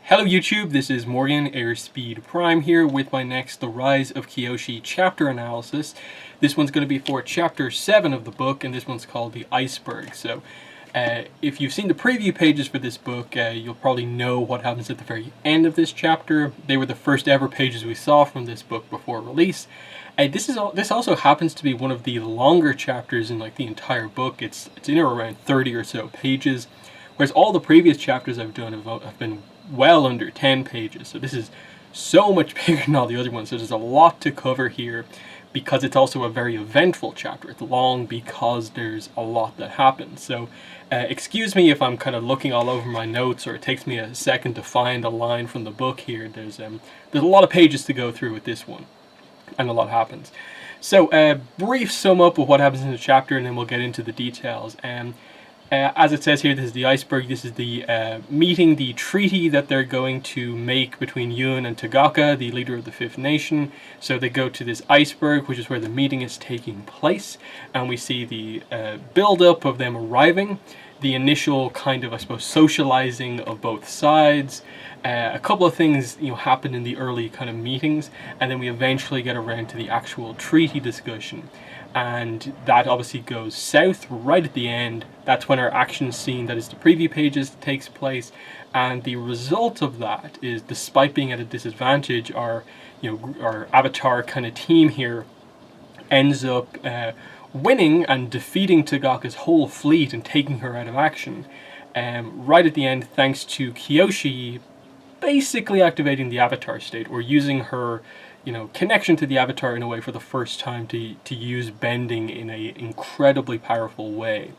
Hello YouTube, this is Morgan, Airspeed Prime here with my next The Rise of Kyoshi chapter analysis. This one's going to be for chapter 7 of the book, and this one's called The Iceberg. So if you've seen the preview pages for this book, you'll probably know what happens at the very end of this chapter. They were the first ever pages we saw from this book before release. This also happens to be one of the longer chapters in like the entire book. It's in around 30 or so pages, whereas all the previous chapters I've done have been well under 10 pages. So this is so much bigger than all the other ones. So there's a lot to cover here because it's also a very eventful chapter. It's long because there's a lot that happens. So excuse me if I'm kind of looking all over my notes or it takes me a second to find a line from the book here. There's a lot of pages to go through with this one, and a lot happens. So brief sum up of what happens in the chapter, and then we'll get into the details. As it says here, this is the iceberg. This is the meeting, the treaty that they're going to make between Yun and Tagaka, the leader of the Fifth Nation. So they go to this iceberg, which is where the meeting is taking place, and we see the build-up of them arriving, the initial kind of, I suppose, socializing of both sides. A couple of things, happen in the early kind of meetings, and then we eventually get around to the actual treaty discussion. And that obviously goes south right at the end. That's when our action scene, that is the preview pages, takes place. And the result of that is, despite being at a disadvantage, our Avatar kind of team here ends up winning and defeating Tagaka's whole fleet and taking her out of action. Right at the end, thanks to Kyoshi basically activating the Avatar state, or using her connection to the Avatar in a way for the first time to use bending in a incredibly powerful way.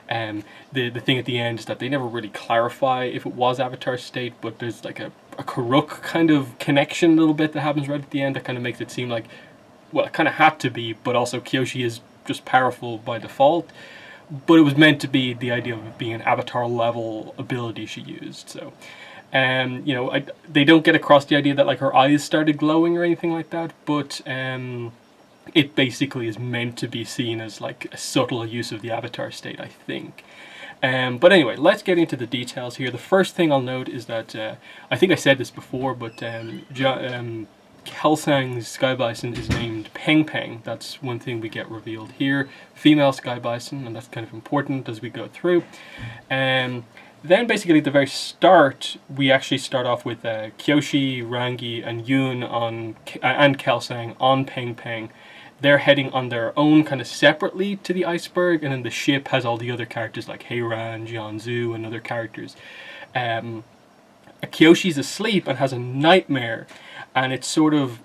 The thing at the end is that they never really clarify if it was Avatar state, but there's like a Karuk kind of connection a little bit that happens right at the end that kind of makes it seem like, well, it kind of had to be, but also Kyoshi is just powerful by default. But it was meant to be the idea of it being an Avatar level ability she used. So they don't get across the idea that like her eyes started glowing or anything like that, but it basically is meant to be seen as like a subtle use of the Avatar state, I think. But anyway, let's get into the details here. The first thing I'll note is that I think I said this before, but Kelsang's Sky Bison is named Peng Peng. That's one thing we get revealed here. Female Sky Bison, and that's kind of important as we go through. Then basically at the very start, we actually start off with Kyoshi, Rangi, and Yun and Kelsang on Peng Peng. They're heading on their own kind of separately to the iceberg, and then the ship has all the other characters like Heiran, Jianzhu, and other characters. Kyoshi's asleep and has a nightmare, and it's sort of,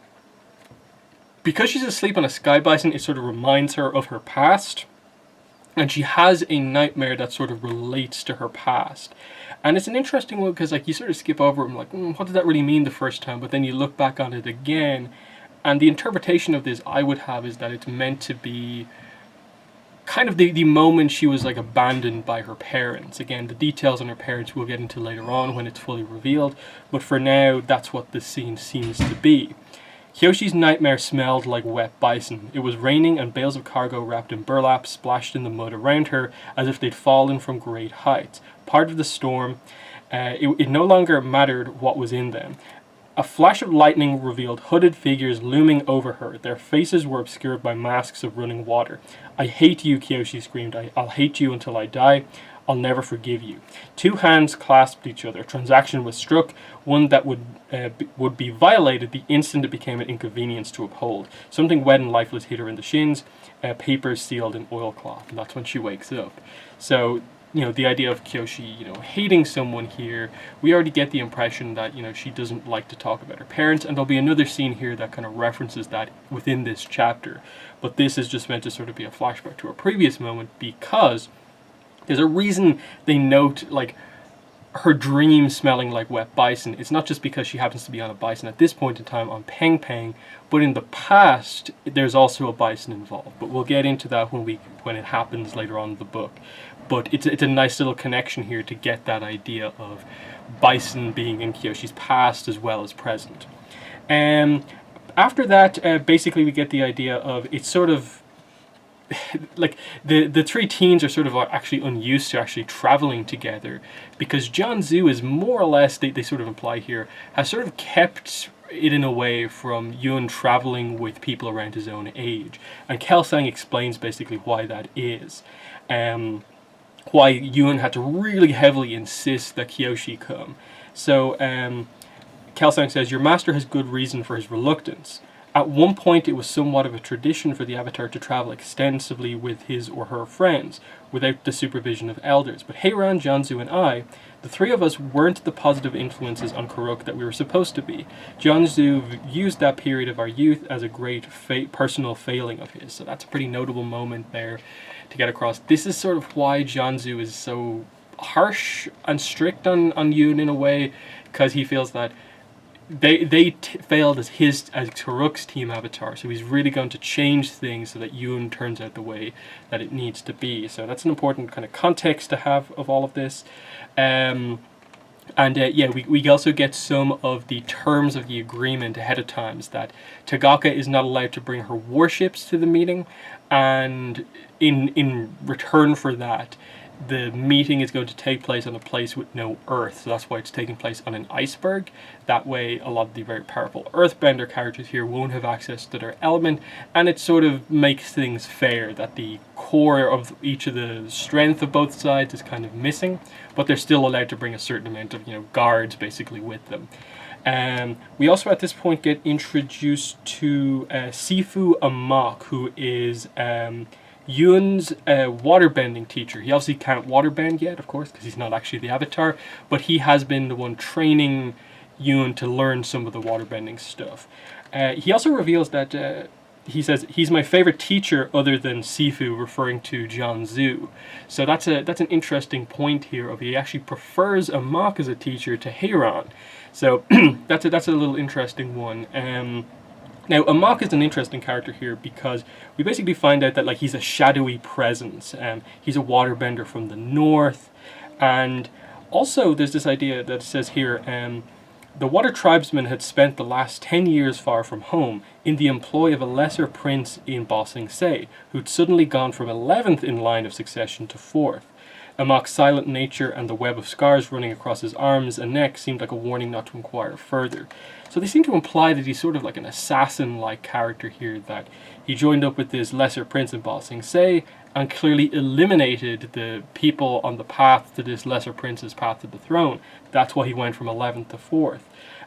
because she's asleep on a Sky Bison, it sort of reminds her of her past. And she has a nightmare that sort of relates to her past. And it's an interesting one because like you sort of skip over it and like, what did that really mean the first time? But then you look back on it again. And the interpretation of this I would have is that it's meant to be kind of the moment she was like abandoned by her parents. Again, the details on her parents we'll get into later on when it's fully revealed. But for now, that's what this scene seems to be. Kyoshi's nightmare smelled like wet bison. It was raining and bales of cargo wrapped in burlap splashed in the mud around her as if they'd fallen from great heights. Part of the storm, it no longer mattered what was in them. A flash of lightning revealed hooded figures looming over her. Their faces were obscured by masks of running water. "I hate you," Kyoshi screamed. "I'll hate you until I die. I'll never forgive you." Two hands clasped each other. A transaction was struck, one that would be violated the instant it became an inconvenience to uphold. Something wet and lifeless hit her in the shins, papers sealed in oilcloth, and that's when she wakes up. So, the idea of Kyoshi, hating someone here, we already get the impression that, she doesn't like to talk about her parents, and there'll be another scene here that kind of references that within this chapter. But this is just meant to sort of be a flashback to a previous moment, because there's a reason they note, like, her dream smelling like wet bison. It's not just because she happens to be on a bison at this point in time on Peng Peng, but in the past, there's also a bison involved. But we'll get into that when it happens later on in the book. But it's a nice little connection here to get that idea of bison being in Kyoshi's past as well as present. After that, basically we get the idea of, it's sort of like the three teens are sort of actually unused to actually traveling together, because Jianzhu is more or less, they sort of imply here, has sort of kept it in a way from Yun traveling with people around his own age. And Kelsang explains basically why that is. Why Yun had to really heavily insist that Kyoshi come. So Kelsang says, your master has good reason for his reluctance. At one point, it was somewhat of a tradition for the Avatar to travel extensively with his or her friends, without the supervision of elders. But Heiran, Jianzhu, and I, the three of us weren't the positive influences on Kuruk that we were supposed to be. Jianzhu used that period of our youth as a great personal failing of his. So that's a pretty notable moment there to get across. This is sort of why Jianzhu is so harsh and strict on Yun in a way, because he feels that they failed as Kuruk's team avatar, so he's really going to change things so that Yun turns out the way that it needs to be. So that's an important kind of context to have of all of this. We also get some of the terms of the agreement ahead of time, that Tagaka is not allowed to bring her warships to the meeting, and in return for that, the meeting is going to take place on a place with no earth, so that's why it's taking place on an iceberg. That way a lot of the very powerful earthbender characters here won't have access to their element, and it sort of makes things fair that the core of each of the strength of both sides is kind of missing, but they're still allowed to bring a certain amount of guards basically with them. We also at this point get introduced to Sifu Amok, who is Yun's waterbending teacher. He obviously can't waterbend yet, of course, because he's not actually the Avatar, but he has been the one training Yun to learn some of the waterbending stuff. He also reveals that he says he's my favorite teacher other than Sifu, referring to Jianzhu. So that's an interesting point here. Of he actually prefers Amok as a teacher to Heiran. So that's a little interesting one. Now, Amok is an interesting character here because we basically find out that he's a shadowy presence. He's a waterbender from the north, and also there's this idea that it says here, the water tribesmen had spent the last 10 years far from home in the employ of a lesser prince in Ba Sing Se, who'd suddenly gone from 11th in line of succession to 4th. Amok's silent nature and the web of scars running across his arms and neck seemed like a warning not to inquire further. So they seem to imply that he's sort of like an assassin-like character here, that he joined up with this lesser prince in Ba Sing Se and clearly eliminated the people on the path to this lesser prince's path to the throne. That's why he went from 11th to 4th.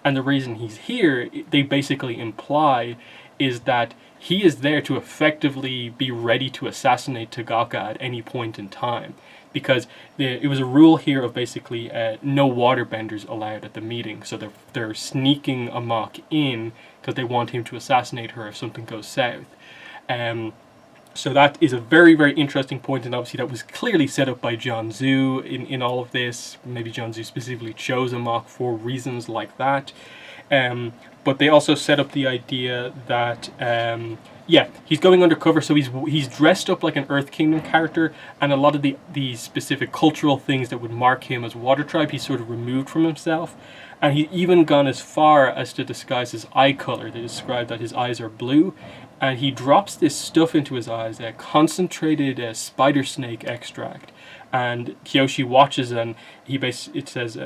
And the reason he's here, they basically imply, is that he is there to effectively be ready to assassinate Tagaka at any point in time. Because it was a rule here of basically no waterbenders allowed at the meeting. So they're sneaking Amok in because they want him to assassinate her if something goes south. So that is a very, very interesting point, and obviously that was clearly set up by Jianzhu in all of this. Maybe Jianzhu specifically chose Amok for reasons like that. But they also set up the idea that he's going undercover, so he's dressed up like an Earth Kingdom character, and a lot of the specific cultural things that would mark him as Water Tribe, he's sort of removed from himself. And he's even gone as far as to disguise his eye color. They describe that his eyes are blue, and he drops this stuff into his eyes, a concentrated spider snake extract. And Kyoshi watches, and it says,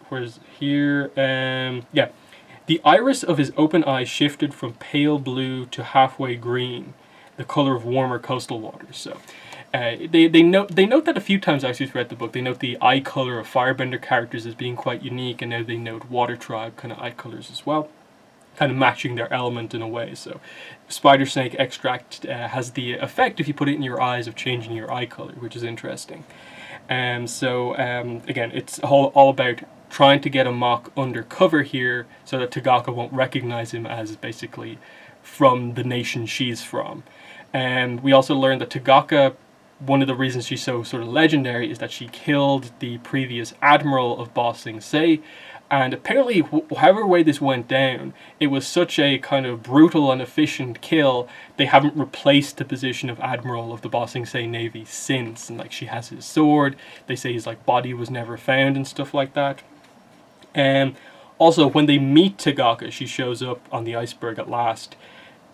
where's here? The iris of his open eye shifted from pale blue to halfway green, the color of warmer coastal waters. So they note that a few times actually throughout the book. They note the eye color of firebender characters as being quite unique, and now they note water tribe kind of eye colors as well, kind of matching their element in a way. So spider snake extract has the effect, if you put it in your eyes, of changing your eye color, which is interesting. Again, it's all about trying to get Amok undercover here so that Tagaka won't recognize him as basically from the nation she's from. And we also learned that Tagaka, one of the reasons she's so sort of legendary is that she killed the previous admiral of Ba Sing Se, and apparently, however way this went down, it was such a kind of brutal and efficient kill, they haven't replaced the position of admiral of the Ba Sing Se Navy since. And she has his sword, they say his body was never found and stuff like that. Also, when they meet Tagaka, she shows up on the iceberg at last.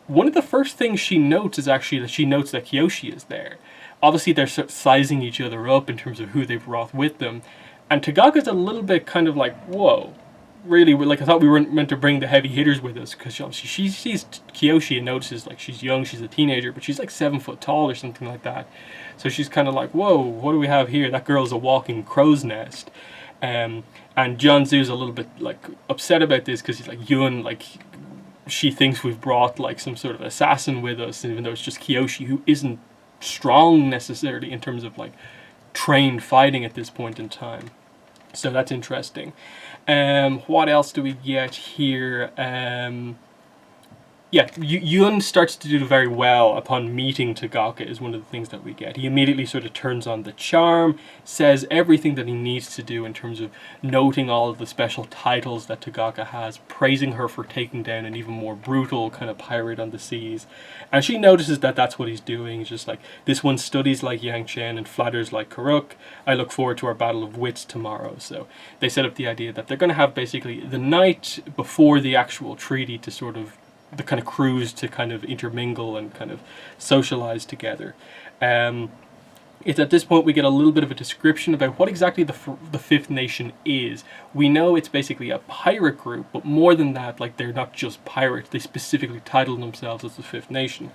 one of the first things she notes is actually that she notes that Kyoshi is there. Obviously, they're sort of sizing each other up in terms of who they've brought with them. And Tagaka's a little bit kind of like, whoa, really? Like, I thought we weren't meant to bring the heavy hitters with us, because obviously she sees Kyoshi and notices, like, she's young, she's a teenager, but she's like 7 foot tall or something like that. So she's kind of like, whoa, what do we have here? That girl's a walking crow's nest. And Jianzu's a little bit like upset about this, because he's like, Yun, like, she thinks we've brought like some sort of assassin with us, even though it's just Kyoshi, who isn't strong necessarily in terms of like trained fighting at this point in time. So that's interesting. What else do we get here? Yeah, Yun starts to do very well upon meeting Tagaka is one of the things that we get. He immediately sort of turns on the charm, says everything that he needs to do in terms of noting all of the special titles that Tagaka has, praising her for taking down an even more brutal kind of pirate on the seas. And she notices that that's what he's doing. He's just like, this one studies like Yang Chen and flatters like Karuk. I look forward to our battle of wits tomorrow. So they set up the idea that they're going to have basically the night before the actual treaty to sort of the kind of crews to kind of intermingle and kind of socialize together. It's at this point we get a little bit of a description about what exactly the Fifth Nation is. We know it's basically a pirate group, but more than that, like, they're not just pirates. They specifically title themselves as the Fifth Nation.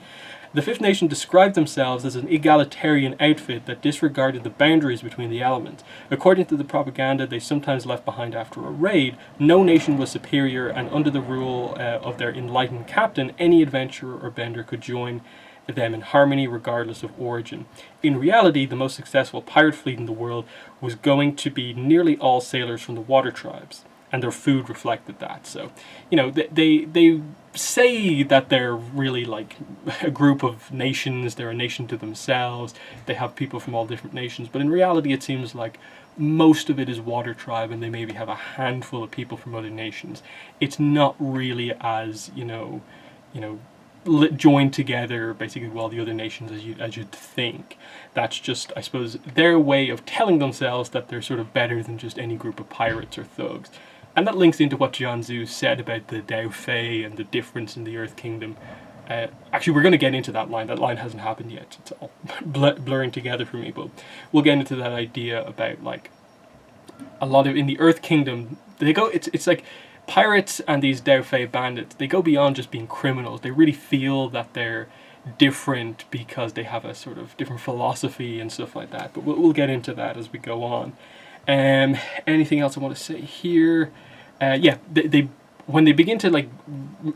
The Fifth Nation described themselves as an egalitarian outfit that disregarded the boundaries between the elements. According to the propaganda they sometimes left behind after a raid, no nation was superior, and under the rule of their enlightened captain, any adventurer or bender could join them in harmony regardless of origin. In reality, the most successful pirate fleet in the world was going to be nearly all sailors from the water tribes, and their food reflected that. So, you know, they say that they're really like a group of nations, they're a nation to themselves, they have people from all different nations, but in reality it seems like most of it is water tribe, and they maybe have a handful of people from other nations. It's not really as, you know, joined together basically with all the other nations as you'd think. That's just, I suppose, their way of telling themselves that they're sort of better than just any group of pirates or thugs. And that links into what Jianzu said about the Dao Fei and the difference in the Earth Kingdom. Actually, we're going to get into that line. That line hasn't happened yet. It's all blurring together for me, but we'll get into that idea about, like, a lot of, in the Earth Kingdom, they go, it's like pirates and these Dao Fei bandits, they go beyond just being criminals. They really feel that they're different because they have a sort of different philosophy and stuff like that. But we'll get into that as we go on. Anything else I want to say here? Yeah, they when they begin to like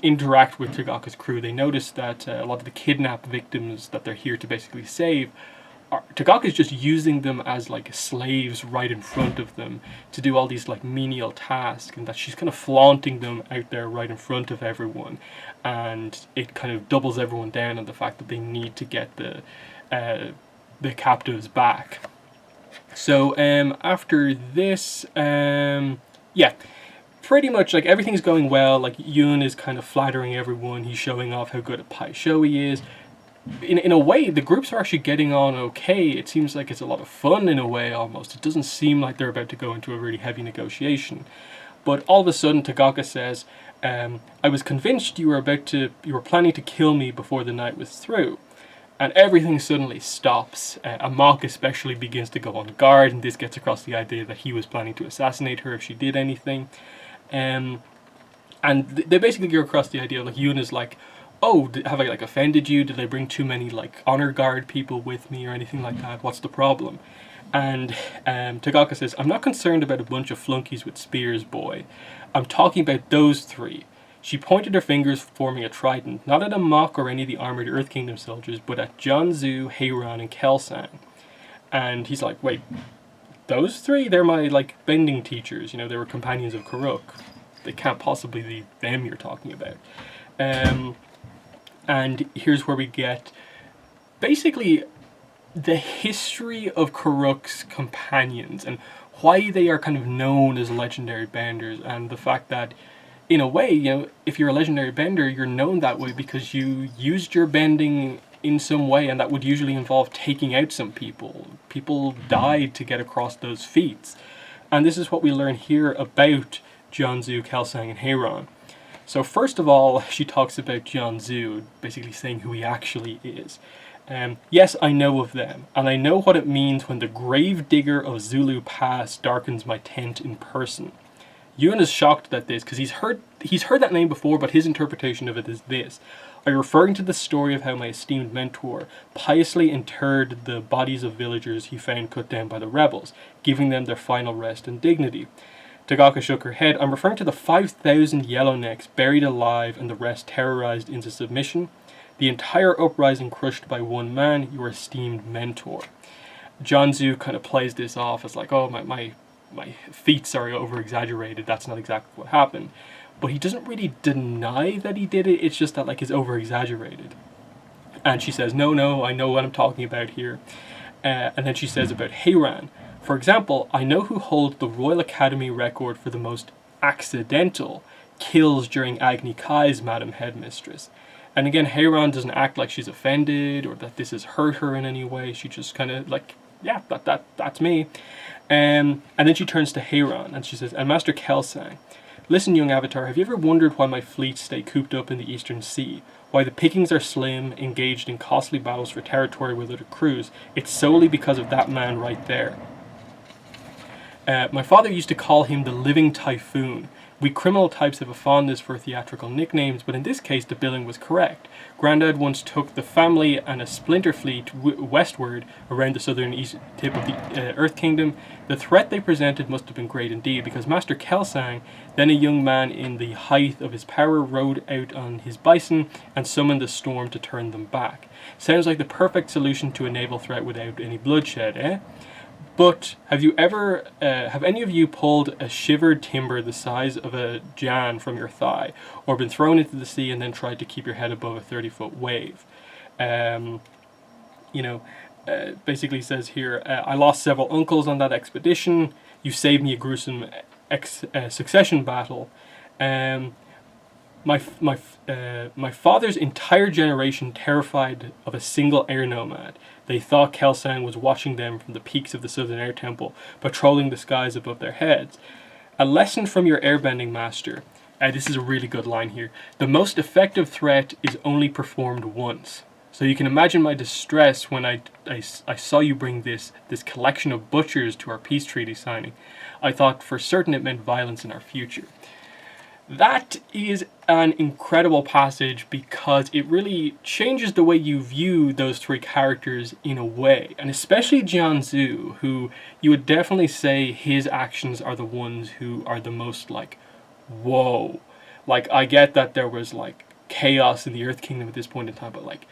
interact with Tagaka's crew, they notice that a lot of the kidnapped victims that they're here to basically save, Tagaka's just using them as like slaves right in front of them to do all these like menial tasks, and that she's kind of flaunting them out there right in front of everyone, and it kind of doubles everyone down on the fact that they need to get the captives back. So after this, yeah, pretty much like everything's going well. Like, Yun is kind of flattering everyone. He's showing off how good a pai show he is. In a way, the groups are actually getting on okay. It seems like it's a lot of fun in a way, almost. It doesn't seem like they're about to go into a really heavy negotiation. But all of a sudden, Tagaka says, I was convinced you were planning to kill me before the night was through. And everything suddenly stops. Amok especially begins to go on guard, and this gets across the idea that he was planning to assassinate her if she did anything. And they basically go across the idea, like, Yun is like, oh, have I like offended you? Did I bring too many like honor guard people with me or anything like that? What's the problem? And Tagaka says, I'm not concerned about a bunch of flunkies with spears, boy. I'm talking about those three. She pointed her fingers, forming a trident, not at Amok or any of the armored Earth Kingdom soldiers, but at Jianzu, Heiran, and Kelsang. And he's like, wait, those three? They're my, like, bending teachers. You know, they were companions of Karuk. They can't possibly be them you're talking about. And here's where we get, basically, the history of Karuk's companions and why they are kind of known as legendary benders, and the fact that, in a way, you know, if you're a legendary bender, you're known that way because you used your bending in some way, and that would usually involve taking out some people. People died to get across those feats. And this is what we learn here about Jianzu, Kelsang, and Heiran. So first of all, she talks about Jianzhu, basically saying who he actually is. Yes, I know of them, and I know what it means when the grave digger of Zulu Pass darkens my tent in person. Ewan is shocked at this because he's heard that name before, but his interpretation of it is this. Are you referring to the story of how my esteemed mentor piously interred the bodies of villagers he found cut down by the rebels, giving them their final rest and dignity? Tagaka shook her head. I'm referring to the 5,000 Yellownecks buried alive and the rest terrorized into submission. The entire uprising crushed by one man, your esteemed mentor. Jianzhu kind of plays this off as like, oh, my feats are over-exaggerated, that's not exactly what happened. But he doesn't really deny that he did it, it's just that like it's over-exaggerated. And she says, no, I know what I'm talking about here. And then she says about Heiran, for example, I know who holds the Royal Academy record for the most accidental kills during Agni Kai's Madam Headmistress. And again, Heiran doesn't act like she's offended or that this has hurt her in any way. She just kind of like, yeah, that's me. And then she turns to Heiran and she says, and Master Kelsang, listen, young Avatar, have you ever wondered why my fleets stay cooped up in the Eastern Sea? Why the pickings are slim, engaged in costly battles for territory with other crews? It's solely because of that man right there. My father used to call him the living typhoon. We criminal types have a fondness for theatrical nicknames, but in this case the billing was correct. Grandad once took the family and a splinter fleet westward around the southern east tip of the Earth Kingdom. The threat they presented must have been great indeed, because Master Kelsang, then a young man in the height of his power, rode out on his bison and summoned a storm to turn them back. Sounds like the perfect solution to a naval threat without any bloodshed, eh? But have any of you pulled a shivered timber the size of a jan from your thigh, or been thrown into the sea and then tried to keep your head above a 30-foot wave? Basically says here, I lost several uncles on that expedition. You saved me a gruesome succession battle. My father's entire generation terrified of a single air nomad. They thought Kelsang was watching them from the peaks of the Southern Air Temple, patrolling the skies above their heads. A lesson from your airbending master. This is a really good line here. The most effective threat is only performed once. So you can imagine my distress when I saw you bring this collection of butchers to our peace treaty signing. I thought for certain it meant violence in our future. That is an incredible passage because it really changes the way you view those three characters in a way. And especially Jianzhu, who you would definitely say his actions are the ones who are the most like, whoa. Like, I get that there was like chaos in the Earth Kingdom at this point in time, but like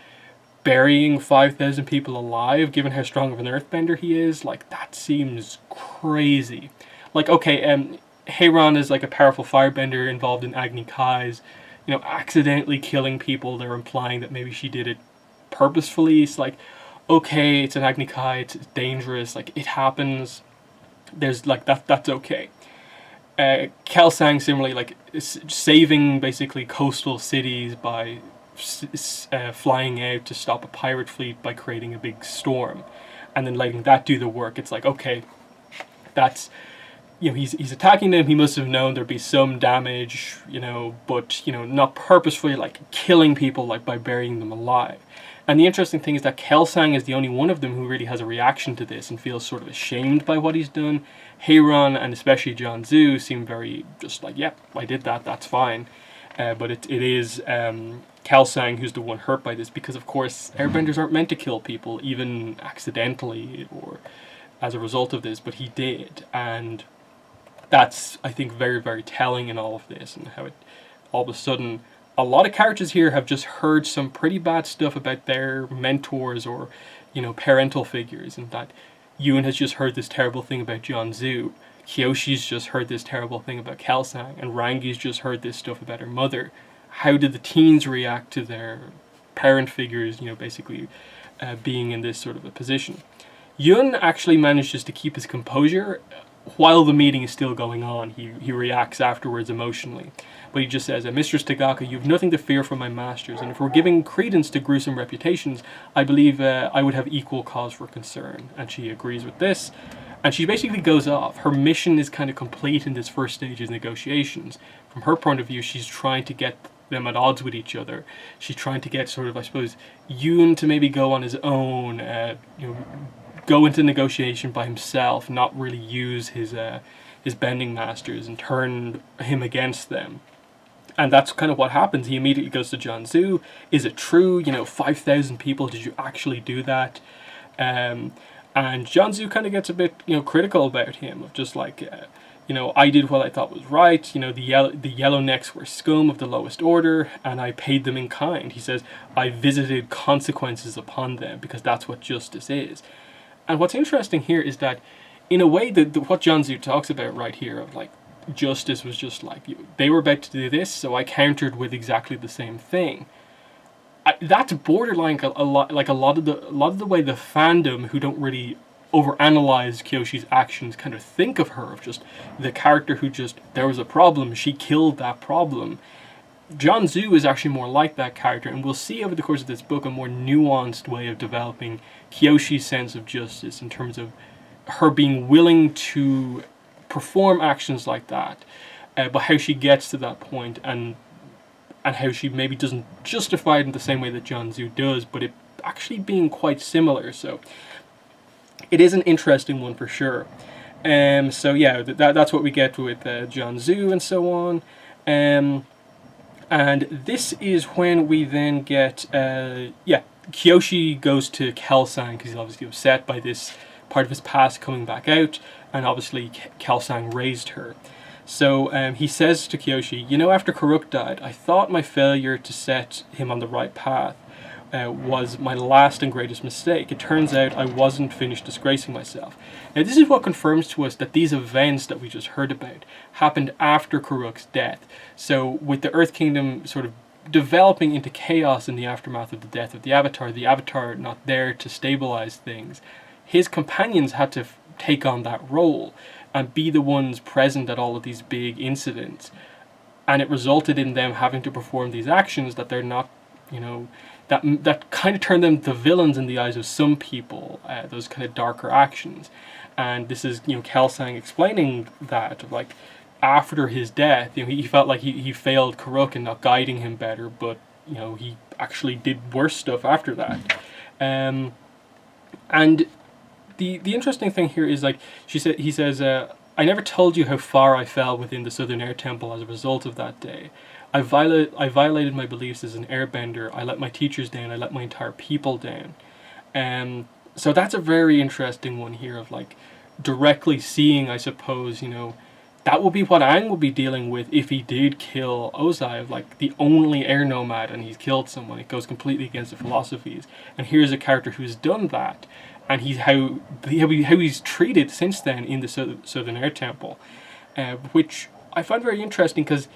burying 5,000 people alive, given how strong of an earthbender he is, like that seems crazy. Like, okay, Heiran is like a powerful firebender involved in Agni Kai's, accidentally killing people. They're implying that maybe she did it purposefully. It's like, okay, it's an Agni Kai, it's dangerous, like it happens. There's like that's okay. Kelsang similarly, like saving basically coastal cities by flying out to stop a pirate fleet by creating a big storm, and then letting that do the work. It's like, okay, that's. He's attacking them. He must have known there'd be some damage, but not purposefully like killing people like by burying them alive. And the interesting thing is that Kelsang is the only one of them who really has a reaction to this and feels sort of ashamed by what he's done. Heiran and especially Jianzhu seem very just like, yep, I did that, that's fine. But it is Kelsang who's the one hurt by this, because of course airbenders aren't meant to kill people, even accidentally or as a result of this, but he did. And that's, I think, very, very telling in all of this, and how it all of a sudden, a lot of characters here have just heard some pretty bad stuff about their mentors or, parental figures, and that Ewan has just heard this terrible thing about Jianzhu, Kyoshi's just heard this terrible thing about Kelsang, and Rangi's just heard this stuff about her mother. How did the teens react to their parent figures, basically being in this sort of a position? Yun actually manages to keep his composure while the meeting is still going on. He reacts afterwards emotionally. But he just says, Mistress Tagaka, you have nothing to fear from my masters, and if we're giving credence to gruesome reputations, I believe I would have equal cause for concern. And she agrees with this. And she basically goes off. Her mission is kind of complete in this first stage of negotiations. From her point of view, she's trying to get them at odds with each other. She's trying to get sort of, I suppose, Yoon to maybe go on his own, go into negotiation by himself, not really use his bending masters and turn him against them. And that's kind of what happens. He immediately goes to Jianzhu. Is it true? 5,000 people. Did you actually do that? And Jianzhu kind of gets a bit, critical about him, of just like, I did what I thought was right. The yellow necks were scum of the lowest order, and I paid them in kind. He says, I visited consequences upon them, because that's what justice is. And what's interesting here is that, in a way, what Jianzhu talks about right here, of like, justice was just like, they were about to do this, so I countered with exactly the same thing. That's borderline a lot of the way the fandom, who don't really overanalyze Kyoshi's actions, kind of think of her, of just the character who just, there was a problem, she killed that problem. Jianzhu is actually more like that character, and we'll see over the course of this book a more nuanced way of developing Kyoshi's sense of justice, in terms of her being willing to perform actions like that, but how she gets to that point, and how she maybe doesn't justify it in the same way that Jianzhu does, but it actually being quite similar. So it is an interesting one for sure. So yeah, that's what we get with Jianzhu and so on. And this is when we then get, Kyoshi goes to Kelsang, because he's obviously upset by this part of his past coming back out, and obviously Kelsang raised her. So he says to Kyoshi, after Karuk died, I thought my failure to set him on the right path was my last and greatest mistake. It turns out I wasn't finished disgracing myself. Now this is what confirms to us that these events that we just heard about happened after Karuk's death. So with the Earth Kingdom sort of developing into chaos in the aftermath of the death of the Avatar not there to stabilize things, his companions had to take on that role and be the ones present at all of these big incidents. And it resulted in them having to perform these actions that they're not, that kind of turned them to villains in the eyes of some people, those kind of darker actions. And this is, Kelsang explaining that, like, after his death, he felt like he failed Karuk in not guiding him better, but, he actually did worse stuff after that. And the interesting thing here is, like, he says, I never told you how far I fell within the Southern Air Temple as a result of that day. I violated my beliefs as an airbender. I let my teachers down. I let my entire people down. So that's a very interesting one here, of like directly seeing, I suppose, that would be what Aang would be dealing with if he did kill Ozai, of like the only air nomad, and he's killed someone. It goes completely against the philosophies. And here's a character who's done that, and how he's treated since then in the Southern Air Temple, which I find very interesting, because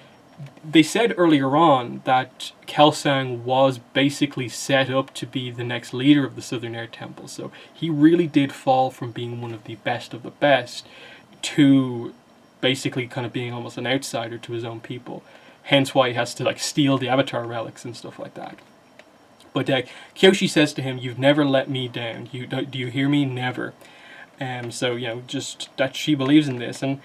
they said earlier on that Kelsang was basically set up to be the next leader of the Southern Air Temple. So he really did fall from being one of the best to basically kind of being almost an outsider to his own people. Hence why he has to like steal the Avatar relics and stuff like that. But Kyoshi says to him, "You've never let me down. Do you hear me? Never." So just that she believes in this. And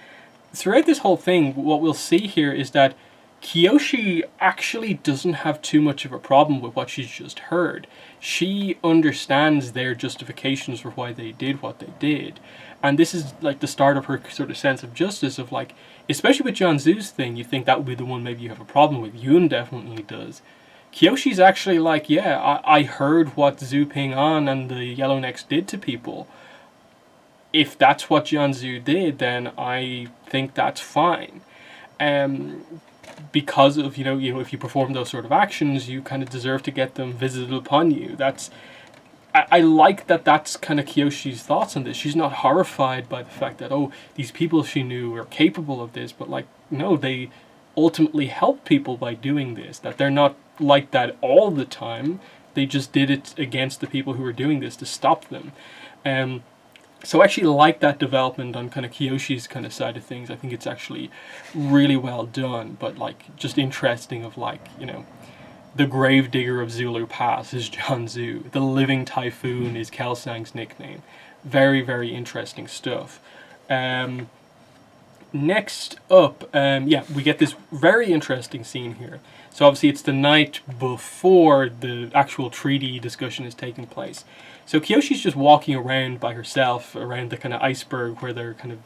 throughout this whole thing, what we'll see here is that Kyoshi actually doesn't have too much of a problem with what she's just heard. She understands their justifications for why they did what they did. And this is like the start of her sort of sense of justice, of like, especially with Jianzhu's thing, you think that would be the one maybe you have a problem with. Yoon definitely does. Kyoshi's actually like, yeah, I heard what Zhu Ping-an and the Yellownecks did to people. If that's what Jianzhu did, then I think that's fine. Because of, if you perform those sort of actions, you kind of deserve to get them visited upon you. I like that that's kind of Kyoshi's thoughts on this. She's not horrified by the fact that, oh, these people she knew are capable of this, but like, no, they ultimately help people by doing this. That they're not like that all the time. They just did it against the people who were doing this to stop them. So I actually like that development on kind of Kyoshi's kind of side of things. I think it's actually really well done, but like just interesting of like, the Gravedigger of Zulu Pass is Jianzhu. The Living Typhoon is Kelsang's nickname. Very, very interesting stuff. Next up, yeah, we get this very interesting scene here. So obviously it's the night before the actual treaty discussion is taking place. So Kyoshi's just walking around by herself around the kind of iceberg where they're kind of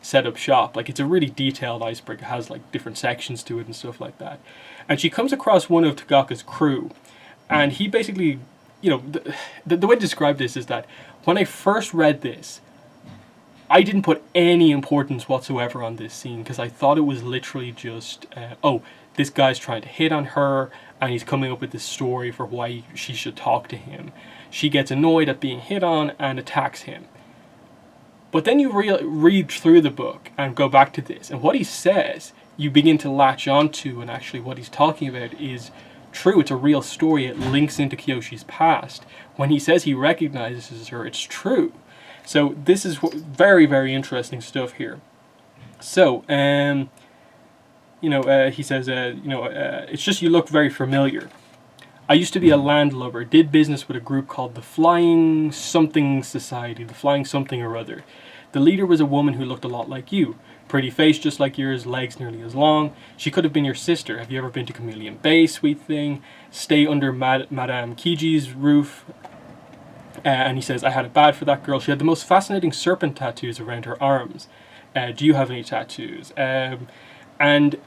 set up shop. Like, it's a really detailed iceberg. It has like different sections to it and stuff like that. And she comes across one of Tagaka's crew, and he basically, you know, the way to describe this is that when I first read this, I didn't put any importance whatsoever on this scene because I thought it was literally just, oh, this guy's trying to hit on her and he's coming up with this story for why she should talk to him. She gets annoyed at being hit on and attacks him. But then you read through the book and go back to this, and what he says, you begin to latch onto, and actually what he's talking about is true. It's a real story. It links into Kyoshi's past. When he says he recognizes her, it's true. So this is very, very interesting stuff here. So, he says, it's just you look very familiar. I used to be a landlubber, did business with a group called the Flying Something Society, the Flying Something or Other. The leader was a woman who looked a lot like you. Pretty face just like yours, legs nearly as long. She could have been your sister. Have you ever been to Chameleon Bay, sweet thing? Stay under Madame Kiji's roof. And he says, I had it bad for that girl. She had the most fascinating serpent tattoos around her arms. Do you have any tattoos? And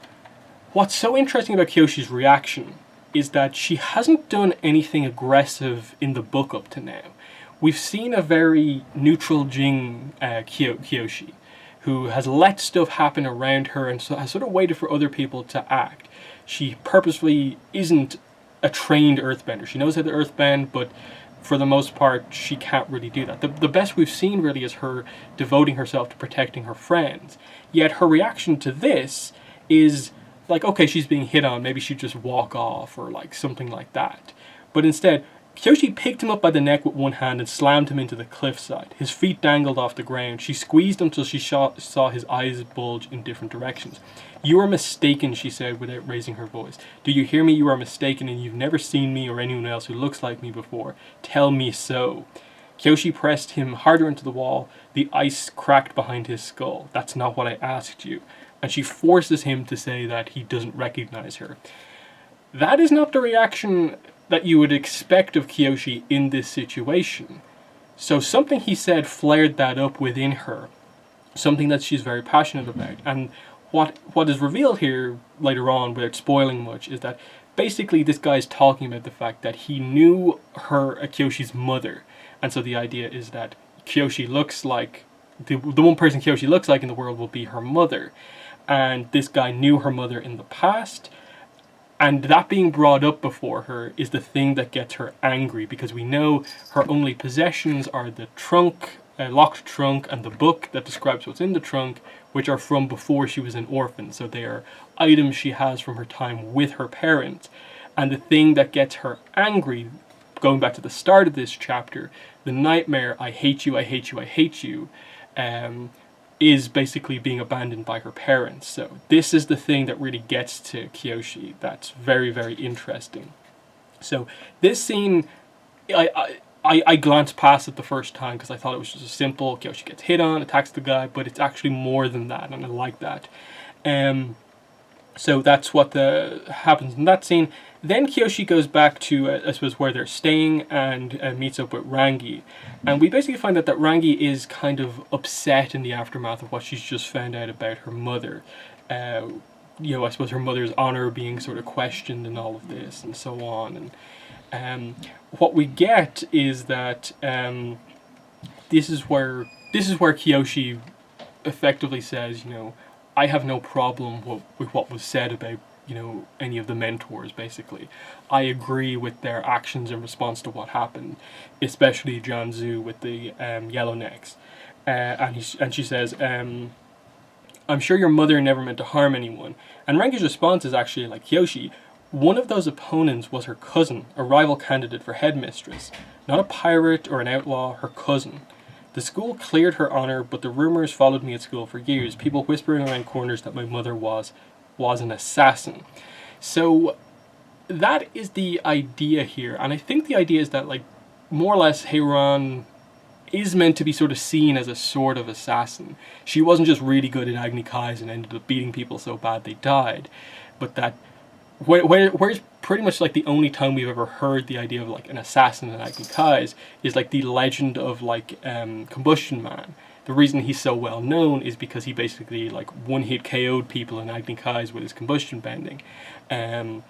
what's so interesting about Kyoshi's reaction is that she hasn't done anything aggressive in the book up to now. We've seen a very neutral Jing Kyoshi, who has let stuff happen around her and so has sort of waited for other people to act. She purposefully isn't a trained earthbender. She knows how to earthbend, but for the most part, she can't really do that. The best we've seen really is her devoting herself to protecting her friends. Yet her reaction to this is like, okay, she's being hit on, maybe she'd just walk off or like something like that. But instead, Kyoshi picked him up by the neck with one hand and slammed him into the cliffside. His feet dangled off the ground. She squeezed him till she saw his eyes bulge in different directions. You are mistaken, she said without raising her voice. Do you hear me? You are mistaken, and you've never seen me or anyone else who looks like me before. Tell me so. Kyoshi pressed him harder into the wall. The ice cracked behind his skull. That's not what I asked you. And she forces him to say that he doesn't recognize her. That is not the reaction that you would expect of Kyoshi in this situation. So something he said flared that up within her. Something that she's very passionate about. And what is revealed here later on, without spoiling much, is that basically this guy is talking about the fact that he knew Kyoshi's mother. And so the idea is that Kyoshi looks like, the one person Kyoshi looks like in the world will be her mother. And this guy knew her mother in the past. And that being brought up before her is the thing that gets her angry, because we know her only possessions are the trunk, locked trunk, and the book that describes what's in the trunk, which are from before she was an orphan. So they are items she has from her time with her parents. And the thing that gets her angry, going back to the start of this chapter, the nightmare, I hate you, I hate you, I hate you, is basically being abandoned by her parents. So this is the thing that really gets to Kyoshi. That's very, very interesting. So this scene, I glanced past it the first time because I thought it was just a simple Kyoshi gets hit on, attacks the guy, but it's actually more than that, and I like that. So that's what happens in that scene. Then Kyoshi goes back to, I suppose, where they're staying and meets up with Rangi. And we basically find out that Rangi is kind of upset in the aftermath of what she's just found out about her mother. I suppose her mother's honor being sort of questioned and all of this and so on. And what we get is that this is where Kyoshi effectively says, I have no problem with what was said about, any of the mentors, basically. I agree with their actions in response to what happened, especially Janzu with the yellow necks. And she says, I'm sure your mother never meant to harm anyone. And Rangi's response is actually like, Kyoshi, one of those opponents was her cousin, a rival candidate for headmistress. Not a pirate or an outlaw, her cousin. The school cleared her honor, but the rumors followed me at school for years, people whispering around corners that my mother was an assassin. So that is the idea here, and I think the idea is that, like, more or less Heiran is meant to be sort of seen as a sort of assassin. She wasn't just really good at Agni Kais and ended up beating people so bad they died, but that where's pretty much like the only time we've ever heard the idea of like an assassin in Agni Kais is like the legend of like Combustion Man. The reason he's so well known is because he basically like one-hit KO'd people in Agni Kais with his combustion bending, and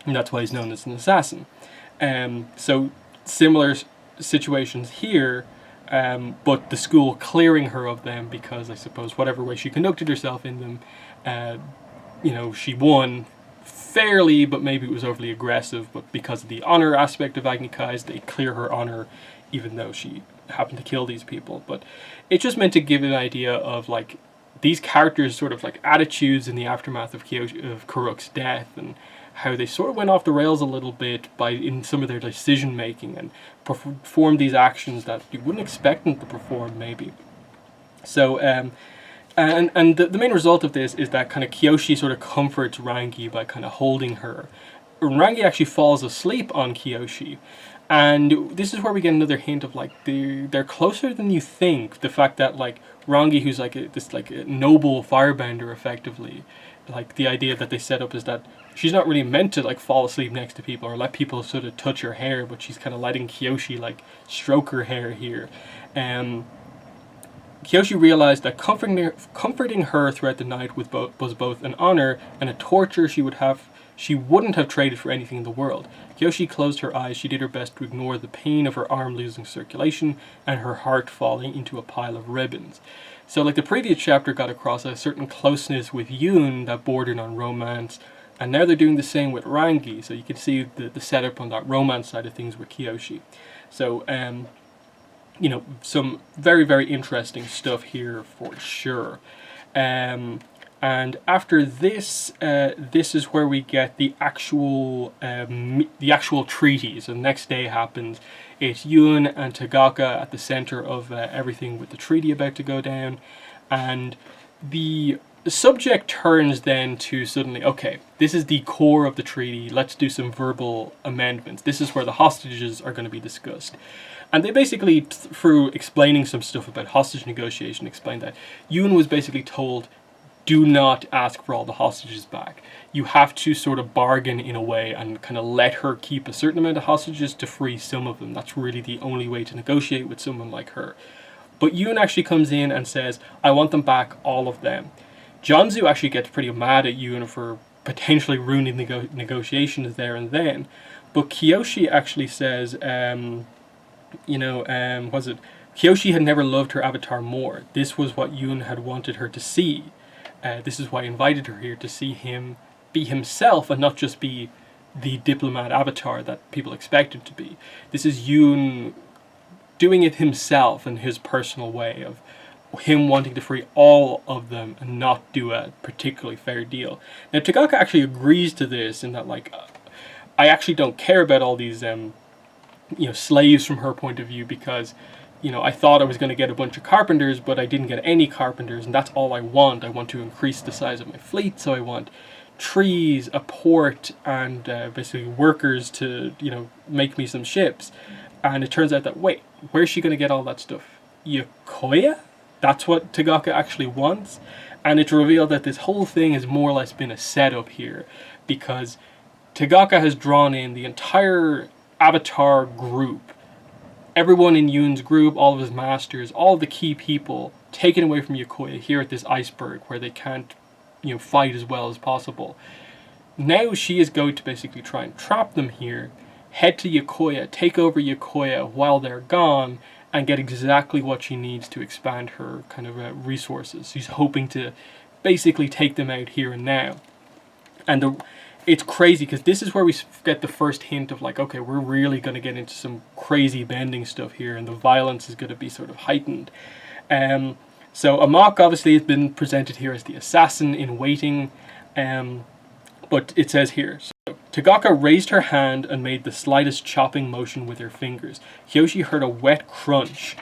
that's why he's known as an assassin. So similar situations here, but the school clearing her of them because I suppose whatever way she conducted herself in them, she won fairly, but maybe it was overly aggressive. But because of the honor aspect of Agni Kais, they clear her honor, even though she happened to kill these people. But it just meant to give an idea of like these characters' sort of like attitudes in the aftermath of Kuruk's death, and how they sort of went off the rails a little bit in some of their decision making and performed these actions that you wouldn't expect them to perform maybe. So and the main result of this is that kind of Kyoshi sort of comforts Rangi by kind of holding her. Rangi actually falls asleep on Kyoshi, and this is where we get another hint of like they're closer than you think. The fact that like Rangi, who's like this like a noble firebender effectively, like the idea that they set up is that she's not really meant to like fall asleep next to people or let people sort of touch her hair, but she's kind of letting Kyoshi like stroke her hair here. Kyoshi realized that comforting her throughout the night was both an honor and a torture she wouldn't have traded for anything in the world. Kyoshi closed her eyes. She did her best to ignore the pain of her arm losing circulation and her heart falling into a pile of ribbons. So like the previous chapter got across a certain closeness with Yoon that bordered on romance, and now they're doing the same with Rangi, so you can see the setup on that romance side of things with Kyoshi. So some very, very interesting stuff here for sure. And after this, this is where we get the actual treaty. So the next day happens. It's Yoon and Tagaka at the center of everything with the treaty about to go down, and the subject turns then to suddenly, okay, this is the core of the treaty. Let's do some verbal amendments. This is where the hostages are going to be discussed. And they basically, through explaining some stuff about hostage negotiation, explained that Yoon was basically told, do not ask for all the hostages back. You have to sort of bargain in a way and kind of let her keep a certain amount of hostages to free some of them. That's really the only way to negotiate with someone like her. But Yoon actually comes in and says, I want them back, all of them. Janzu actually gets pretty mad at Yoon for potentially ruining the negotiations there and then. But Kyoshi actually says, Kyoshi had never loved her avatar more. This was what Yoon had wanted her to see. This is why I invited her here, to see him be himself and not just be the diplomat avatar that people expected to be. This is Yoon doing it himself in his personal way of him wanting to free all of them and not do a particularly fair deal. Now Tagaka actually agrees to this in that like I actually don't care about all these slaves from her point of view, because I thought I was going to get a bunch of carpenters, but I didn't get any carpenters, and that's all I want. I want to increase the size of my fleet, so I want trees, a port, and basically workers to make me some ships. And it turns out that, wait, where's she going to get all that stuff? Yokoya? That's what Tagaka actually wants. And it's revealed that this whole thing has more or less been a setup here, because Tagaka has drawn in the entire Avatar group. Everyone in Yoon's group, all of his masters, all of the key people taken away from Yokoya here at this iceberg where they can't fight as well as possible. Now she is going to basically try and trap them here, head to Yokoya, take over Yokoya while they're gone, and get exactly what she needs to expand her kind of resources. She's hoping to basically take them out here and now. And it's crazy because this is where we get the first hint of like, okay, we're really going to get into some crazy bending stuff here, and the violence is going to be sort of heightened. So Amok obviously has been presented here as the assassin in waiting, but it says here, so Tagaka raised her hand and made the slightest chopping motion with her fingers. Kyoshi heard a wet crunch.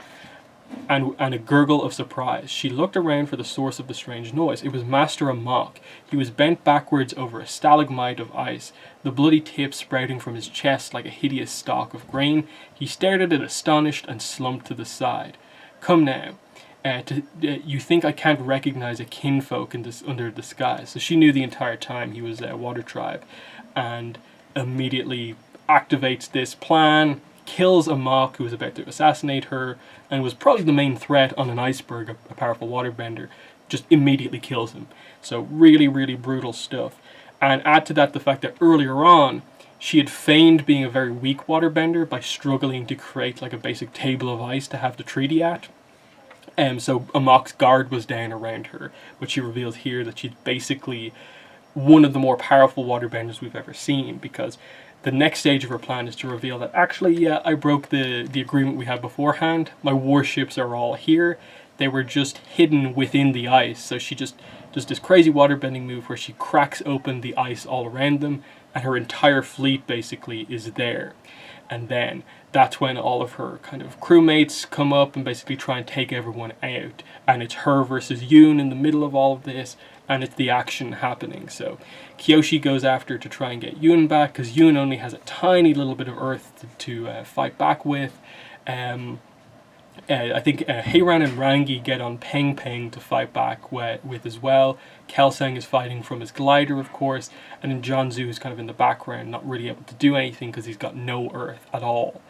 and a gurgle of surprise. She looked around for the source of the strange noise. It was Master Amok. He was bent backwards over a stalagmite of ice, the bloody tip sprouting from his chest like a hideous stalk of grain. He stared at it astonished and slumped to the side. Come now. You think I can't recognize a kinfolk in this under disguise? So she knew the entire time he was a water tribe, and immediately activates this plan, kills Amok, who was about to assassinate her, and was probably the main threat on an iceberg, a powerful waterbender, just immediately kills him. So really, really brutal stuff. And add to that the fact that earlier on, she had feigned being a very weak waterbender by struggling to create like a basic table of ice to have the treaty at. So Amok's guard was down around her, but she reveals here that she's basically one of the more powerful waterbenders we've ever seen, because the next stage of her plan is to reveal that actually, yeah, I broke the agreement we had beforehand. My warships are all here. They were just hidden within the ice. So she just does this crazy waterbending move where she cracks open the ice all around them, and her entire fleet basically is there. And then that's when all of her kind of crewmates come up and basically try and take everyone out. And it's her versus Yoon in the middle of all of this, and it's the action happening. So Kyoshi goes after to try and get Yoon back, because Yoon only has a tiny little bit of earth to fight back with. I think Heiran and Rangi get on Peng Peng to fight back with as well. Kelsang is fighting from his glider, of course, and then Janzu is kind of in the background, not really able to do anything because he's got no earth at all.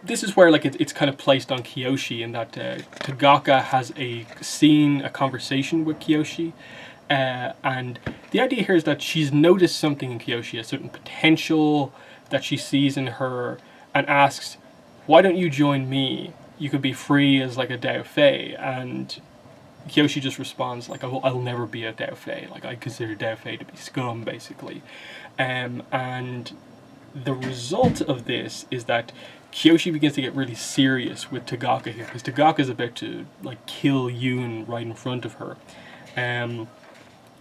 This is where like it's kind of placed on Kyoshi, in that Tagaka has a conversation with Kyoshi, and the idea here is that she's noticed something in Kyoshi, a certain potential that she sees in her, and asks, why don't you join me? You could be free as like a Dao Fei. And Kyoshi just responds like, I'll never be a Dao Fei. Like, I consider Dao Fei to be scum, basically. And the result of this is that Kyoshi begins to get really serious with Tagaka here, because Tagaka is about to like kill Yoon right in front of her.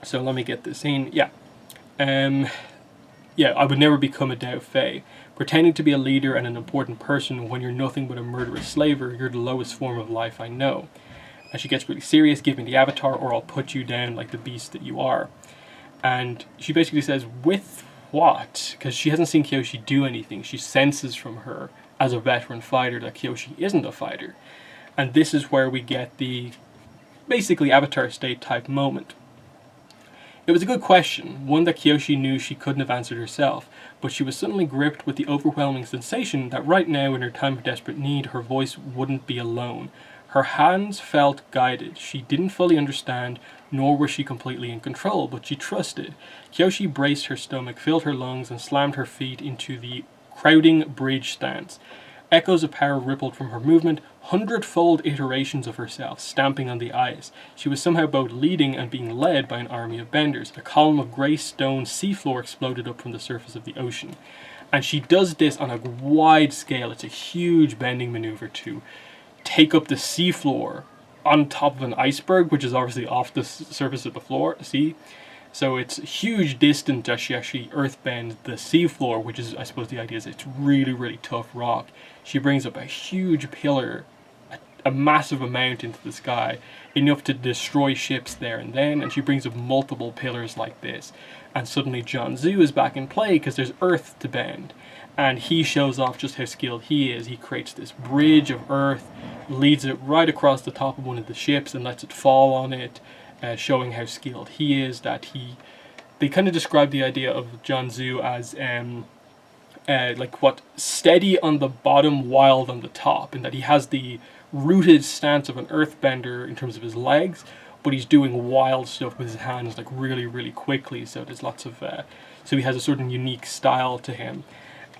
So let me get this in. Yeah. I would never become a Dao Fei. Pretending to be a leader and an important person when you're nothing but a murderous slaver, you're the lowest form of life I know. And she gets really serious, give me the avatar or I'll put you down like the beast that you are. And she basically says, with what? Because she hasn't seen Kyoshi do anything. She senses from her, as a veteran fighter, that Kyoshi isn't a fighter. And this is where we get the basically avatar state type moment. It was a good question, one that Kyoshi knew she couldn't have answered herself, but she was suddenly gripped with the overwhelming sensation that right now, in her time of desperate need, her voice wouldn't be alone. Her hands felt guided. She didn't fully understand, nor was she completely in control, but she trusted. Kyoshi braced her stomach, filled her lungs, and slammed her feet into the crowding bridge stance. Echoes of power rippled from her movement, hundredfold iterations of herself stamping on the ice. She was somehow both leading and being led by an army of benders. A column of grey stone seafloor exploded up from the surface of the ocean. And she does this on a wide scale. It's a huge bending maneuver to take up the seafloor on top of an iceberg, which is obviously off the surface of the sea. So it's huge distance as she actually earthbends the seafloor, which is, I suppose the idea is it's really, really tough rock. She brings up a huge pillar, a massive amount into the sky, enough to destroy ships there and then, and she brings up multiple pillars like this. And suddenly Janzu is back in play because there's earth to bend. And he shows off just how skilled he is. He creates this bridge of earth, leads it right across the top of one of the ships and lets it fall on it, showing how skilled he is. They kind of describe the idea of Janzu as steady on the bottom, wild on the top, and that he has the rooted stance of an earthbender in terms of his legs, but he's doing wild stuff with his hands like really, really quickly. So there's lots of so he has a certain unique style to him.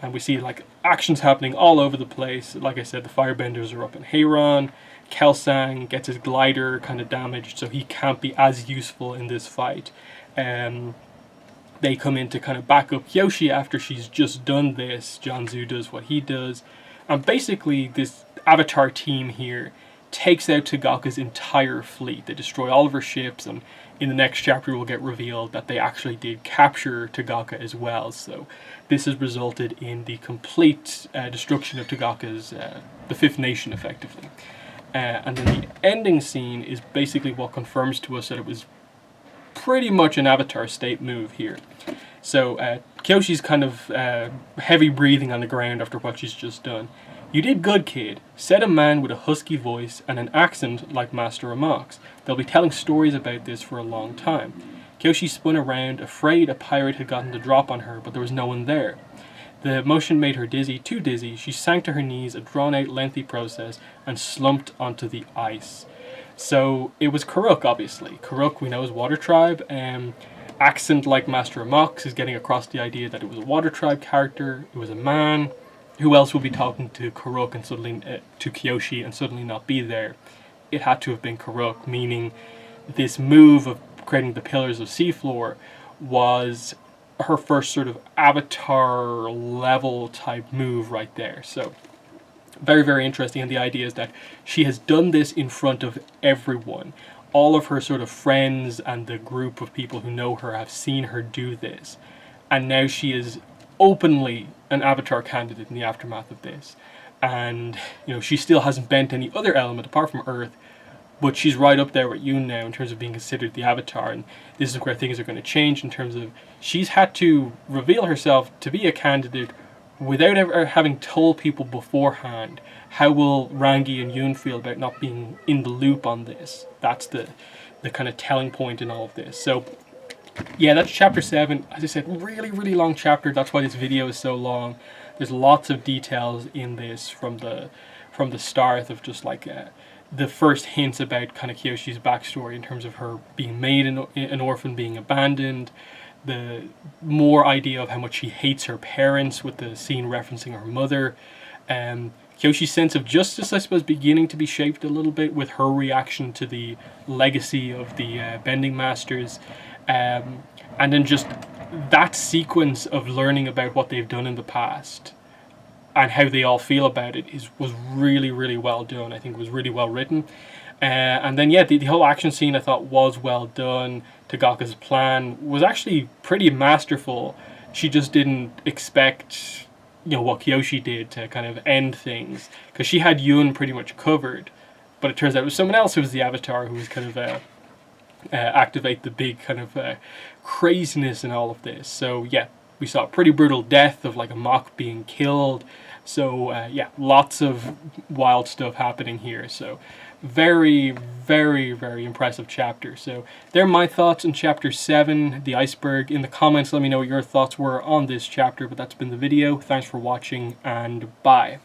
And we see like actions happening all over the place. Like I said, the firebenders are up in Heiran. Kelsang gets his glider kind of damaged, so he can't be as useful in this fight. They come in to kind of back up Kyoshi after she's just done this. Janzu does what he does. And basically this avatar team here takes out Tagaka's entire fleet. They destroy all of her ships, and in the next chapter will get revealed that they actually did capture Tagaka as well. So this has resulted in the complete destruction of Tagaka's, the Fifth Nation, effectively. And then the ending scene is basically what confirms to us that it was pretty much an Avatar state move here. So Kyoshi's kind of heavy breathing on the ground after what she's just done. "You did good, kid," said a man with a husky voice and an accent like Master Amok's. "They'll be telling stories about this for a long time." Kyoshi spun around, afraid a pirate had gotten the drop on her, but there was no one there. The motion made her dizzy, too dizzy. She sank to her knees, a drawn-out, lengthy process, and slumped onto the ice. So it was Karuk, obviously. Karuk, we know, is Water Tribe. Accent like Master Amok's is getting across the idea that it was a Water Tribe character. It was a man. Who else would be talking to Karuk and suddenly to Kyoshi and suddenly not be there? It had to have been Karuk, meaning this move of creating the pillars of seafloor was her first sort of Avatar level type move right there. So very, very interesting. And the idea is that she has done this in front of everyone. All of her sort of friends and the group of people who know her have seen her do this. And now she is openly an Avatar candidate in the aftermath of this. And, you know, she still hasn't bent any other element apart from Earth, but she's right up there with you now in terms of being considered the Avatar. And this is where things are going to change in terms of she's had to reveal herself to be a candidate without ever having told people beforehand. How will Rangi and Yoon feel about not being in the loop on this? That's the kind of telling point in all of this. So yeah, that's chapter 7. As I said, really, really long chapter. That's why this video is so long. There's lots of details in this from the start of just like the first hints about kind of Kyoshi's backstory in terms of her being made an orphan, being abandoned, the more idea of how much she hates her parents with the scene referencing her mother. Kyoshi's sense of justice, I suppose, beginning to be shaped a little bit with her reaction to the legacy of the Bending Masters. And then just that sequence of learning about what they've done in the past and how they all feel about it was really, really well done. I think it was really well written. And then, yeah, the whole action scene I thought was well done. Tagaka's plan was actually pretty masterful. She just didn't expect, you know, what Kyoshi did to kind of end things. Because she had Yoon pretty much covered. But it turns out it was someone else who was the Avatar who was kind of activate the big kind of craziness in all of this. So yeah, we saw a pretty brutal death of like Amok being killed. So yeah, lots of wild stuff happening here. So very, very, very impressive chapter. So they're my thoughts on chapter 7, the Iceberg. In the comments, let me know what your thoughts were on this chapter. But that's been the video. Thanks for watching, and bye.